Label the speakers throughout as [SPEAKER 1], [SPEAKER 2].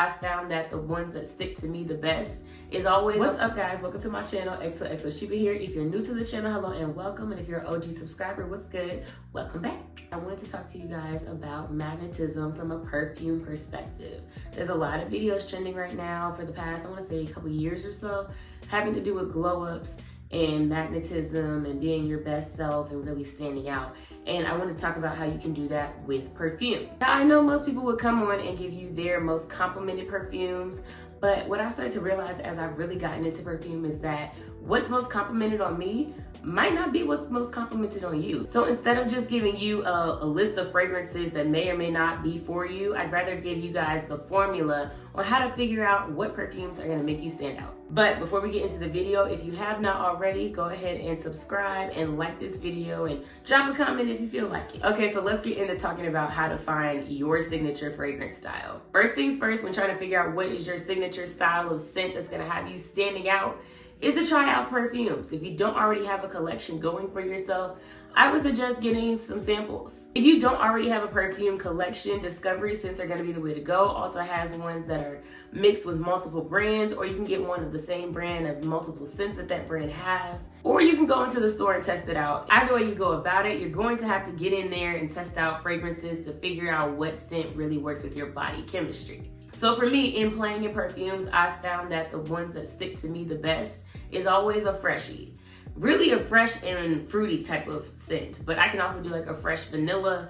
[SPEAKER 1] I found that the ones that stick to me the best is always... What's up, guys? Welcome to my channel, XOXO Shiba here. If you're new to the channel, hello and welcome. And if you're an OG subscriber, what's good? Welcome back. I wanted to talk to you guys about magnetism from a perfume perspective. There's a lot of videos trending right now for the past, I want to say, a couple years or so, having to do with glow-ups and magnetism and being your best self and really standing out. And I want to talk about how you can do that with perfume. Now, I know most people would come on and give you their most complimented perfumes, but what I've started to realize as I've really gotten into perfume is that what's most complimented on me might not be what's most complimented on you. So instead of just giving you a list of fragrances that may or may not be for you, I'd rather give you guys the formula on how to figure out what perfumes are gonna make you stand out. But before we get into the video, if you have not already, go ahead and subscribe and like this video and drop a comment if you feel like it. Okay, so let's get into talking about how to find your signature fragrance style. First things first, when trying to figure out what is your signature style of scent that's gonna have you standing out, is to try out perfumes. If you don't already have a collection going for yourself, I would suggest getting some samples. If you don't already have a perfume collection, discovery scents are gonna be the way to go. Also has ones that are mixed with multiple brands, or you can get one of the same brand of multiple scents that that brand has, or you can go into the store and test it out. Either way you go about it, you're going to have to get in there and test out fragrances to figure out what scent really works with your body chemistry. So for me, in playing in perfumes, I found that the ones that stick to me the best is always a freshie. Really a fresh and fruity type of scent, but I can also do like a fresh vanilla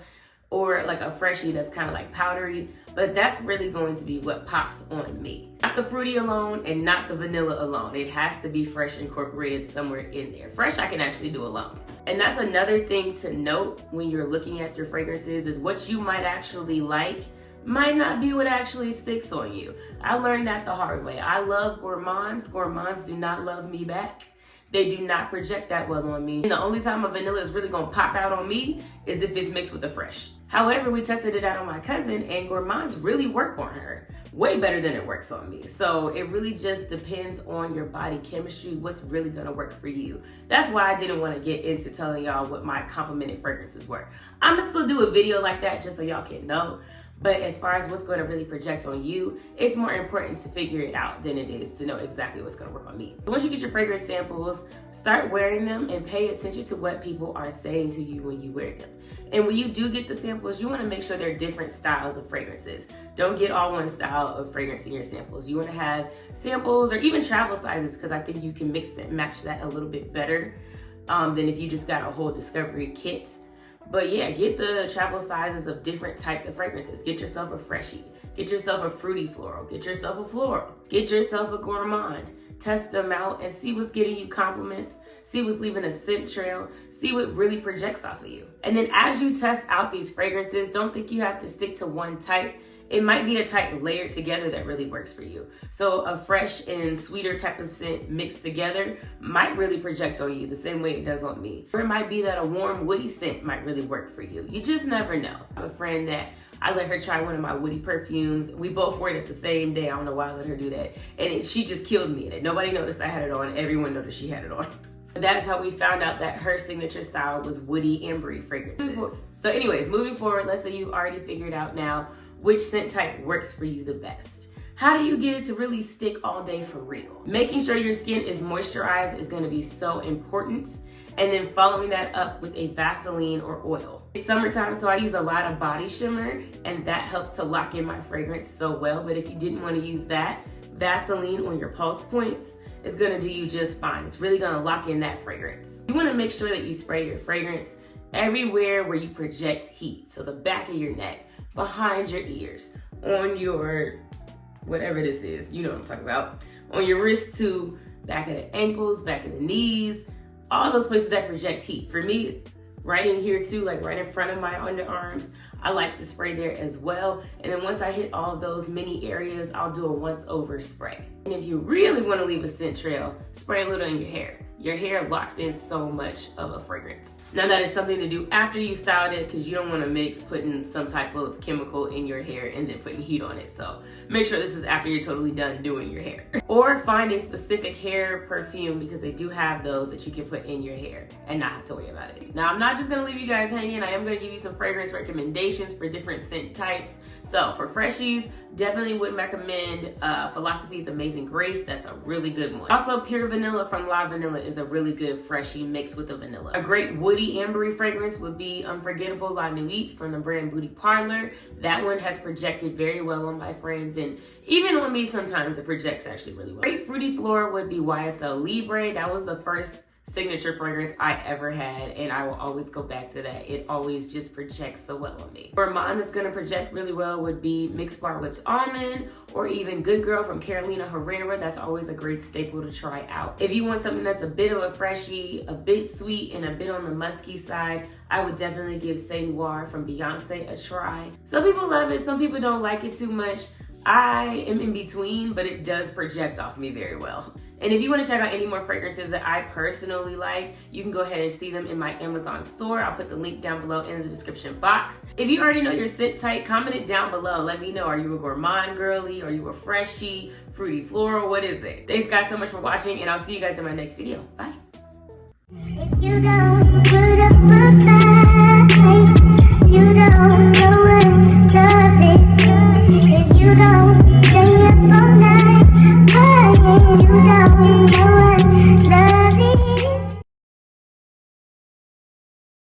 [SPEAKER 1] or like a freshie that's kind of like powdery, but that's really going to be what pops on me. Not the fruity alone and not the vanilla alone. It has to be fresh incorporated somewhere in there. Fresh I can actually do alone. And that's another thing to note when you're looking at your fragrances is what you might actually like might not be what actually sticks on you. I learned that the hard way. I love gourmands. Gourmands do not love me back. They do not project that well on me. And the only time a vanilla is really gonna pop out on me is if it's mixed with a fresh. However, we tested it out on my cousin and gourmands really work on her. Way better than it works on me. So it really just depends on your body chemistry, what's really gonna work for you. That's why I didn't wanna get into telling y'all what my complimented fragrances were. I'm gonna still do a video like that just so y'all can know. But as far as what's going to really project on you, it's more important to figure it out than it is to know exactly what's going to work on me. So once you get your fragrance samples, start wearing them and pay attention to what people are saying to you when you wear them. And when you do get the samples, you want to make sure they're different styles of fragrances. Don't get all one style of fragrance in your samples. You want to have samples or even travel sizes, because I think you can mix that, match that a little bit better than if you just got a whole discovery kit. But yeah, get the travel sizes of different types of fragrances. Get yourself a freshie. Get yourself a fruity floral. Get yourself a floral. Get yourself a gourmand. Test them out and see what's getting you compliments. See what's leaving a scent trail. See what really projects off of you. And then as you test out these fragrances, don't think you have to stick to one type. It might be a type layered together that really works for you. So a fresh and sweeter type of scent mixed together might really project on you the same way it does on me. Or it might be that a warm woody scent might really work for you. You just never know. I have a friend that I let her try one of my woody perfumes. We both wore it at the same day. I don't know why I let her do that. And she just killed me in it. Nobody noticed I had it on. Everyone noticed she had it on. That is how we found out that her signature style was woody ambery fragrances. So anyways, moving forward, let's say you've already figured out now which scent type works for you the best. How do you get it to really stick all day for real? Making sure your skin is moisturized is gonna be so important. And then following that up with a Vaseline or oil. It's summertime, so I use a lot of body shimmer, and that helps to lock in my fragrance so well. But if you didn't wanna use that, Vaseline on your pulse points is gonna do you just fine. It's really gonna lock in that fragrance. You wanna make sure that you spray your fragrance everywhere where you project heat. So the back of your neck, behind your ears, on your, whatever this is, you know what I'm talking about, on your wrist too, back of the ankles, back of the knees, all those places that project heat. For me, right in here too, like right in front of my underarms, I like to spray there as well. And then once I hit all of those many areas, I'll do a once over spray. And if you really want to leave a scent trail, spray a little in your hair. Your hair locks in so much of a fragrance. Now that is something to do after you styled it, because you don't want to mix putting some type of chemical in your hair and then putting heat on it. So make sure this is after you're totally done doing your hair. Or find a specific hair perfume, because they do have those that you can put in your hair and not have to worry about it. Now I'm not just gonna leave you guys hanging. I am gonna give you some fragrance recommendations for different scent types So for freshies, definitely would recommend Philosophy's Amazing Grace. That's a really good one. Also, Pure Vanilla from La Vanilla is a really good freshie mixed with the vanilla. A great woody ambery fragrance would be Unforgettable La Nuit from the brand Boutique Parlor. That one has projected very well on my friends, and even on me sometimes it projects actually really well. Great fruity floral would be YSL Libre. That was the first signature fragrance I ever had, and I will always go back to that. It always just projects so well on me. For mine that's gonna project really well would be Mixed Bar Whipped Almond, or even Good Girl from Carolina Herrera. That's always a great staple to try out. If you want something that's a bit of a freshie, a bit sweet, and a bit on the musky side, I would definitely give C'est Noir from Beyonce a try. Some people love it, some people don't like it too much. I am in between, but it does project off me very well. And if you want to check out any more fragrances that I personally like, you can go ahead and see them in my Amazon store. I'll put the link down below in the description box. If you already know your scent type, comment it down below. Let me know, are you a gourmand girly? Are you a freshie, fruity floral? What is it? Thanks guys so much for watching, and I'll see you guys in my next video. Bye.
[SPEAKER 2] If you don't put up a fight, you don't know what love is. If you don't stay up all night, crying, you don't